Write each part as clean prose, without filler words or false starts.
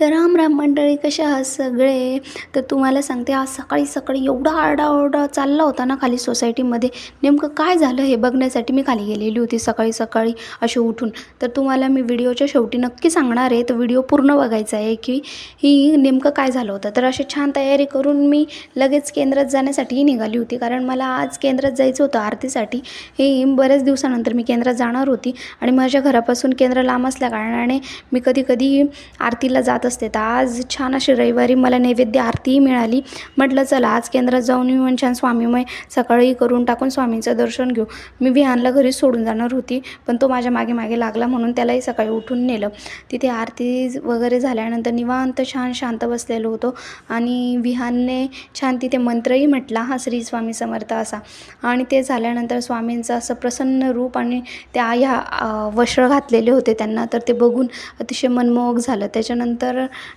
तर राम राम मंडळी, कशा आहात सगळे. तर तुम्हाला सांगते, आज सकाळी सकाळी एवढा आरडाओरडा चालला होता ना खाली सोसायटीमध्ये. नेमकं काय झालं हे बघण्यासाठी मी खाली गेलेली होती सकाळी सकाळी असे उठून. तर तुम्हाला मी व्हिडिओच्या शेवटी नक्की सांगणार आहे, तर व्हिडिओ पूर्ण बघायचा आहे की ही नेमकं काय झालं होतं. तर अशी छान तयारी करून मी लगेच केंद्रात जाण्यासाठी निघाली होती, कारण मला आज केंद्रात जायचं होतं आरतीसाठी. हे बऱ्याच दिवसानंतर मी केंद्रात जाणार होती आणि माझ्या घरापासून केंद्र लांब असल्या कारणाने मी कधी कधी आरतीला जात असते. तर आज छान अशी रविवारी मला नैवेद्य आरतीही मिळाली. म्हटलं चला आज केंद्रात जाऊन येऊन छान स्वामीमय सकाळी करून टाकून स्वामींचं दर्शन घेऊ. मी विहानला घरीच सोडून जाणार होती, पण तो माझ्या मागे मागे लागला म्हणून त्यालाही सकाळी उठून नेलं. तिथे आरती वगैरे झाल्यानंतर निवांत छान शांत बसलेलो होतो आणि विहानने छान तिथे मंत्रही म्हटला, हा श्री स्वामी समर्थ असा. आणि ते झाल्यानंतर स्वामींचं असं प्रसन्न रूप आणि त्या ह्या वस्त्र घातलेले होते त्यांना, तर ते बघून अतिशय मनमोहक झालं. त्याच्यानंतर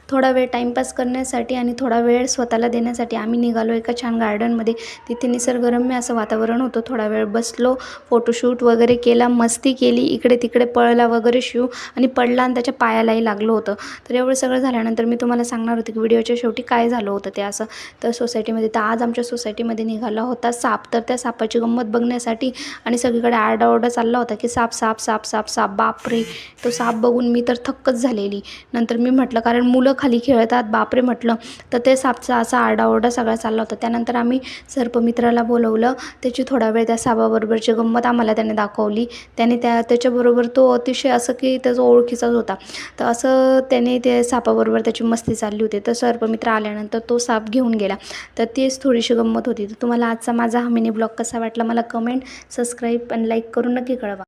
थोडा वेळ टाईमपास करण्यासाठी आणि थोडा वेळ स्वतःला देण्यासाठी आम्ही निघालो एका छान गार्डनमध्ये. तिथे निसर्गरम्य असं वातावरण होतं. थोडा वेळ बसलो, फोटोशूट वगैरे केला, मस्ती केली, इकडे तिकडे पळला वगैरे शिव आणि पडला आणि त्याच्या पायालाही लागलं होतं. तर एवढं सगळं झाल्यानंतर मी तुम्हाला सांगणार होते की व्हिडिओच्या शेवटी काय झालं होतं ते असं. तर सोसायटीमध्ये, तर आज आमच्या सोसायटीमध्ये निघाला होता साप. तर त्या सापाची गंमत बघण्यासाठी आणि सगळीकडे आरडाओरडा चालला होता की साप साप साप साप साप. बापरे, तो साप बघून मी तर थक्कच झालेली. नंतर मी म्हटलं, कारण मुलं खाली खेळतात, बापरे म्हटलं. तर ते सापचा असा आरडाओरडा सगळा चालला होता. त्यानंतर आम्ही सर्पमित्राला बोलवलं. त्याची थोडा वेळ त्या सापाबरोबरची गंमत आम्हाला त्याने दाखवली. त्याच्याबरोबर तो अतिशय असं की त्याचा ओळखीचाच होता. तर असं त्याने त्या सापाबरोबर त्याची मस्ती चालली होती. तर सर्पमित्र आल्यानंतर तो साप घेऊन गेला. तर तीच थोडीशी गंमत होती. तर तुम्हाला आजचा माझा हा मिनी ब्लॉग कसा वाटला मला कमेंट, सबस्क्राईब आणि लाईक करून नक्की कळवा.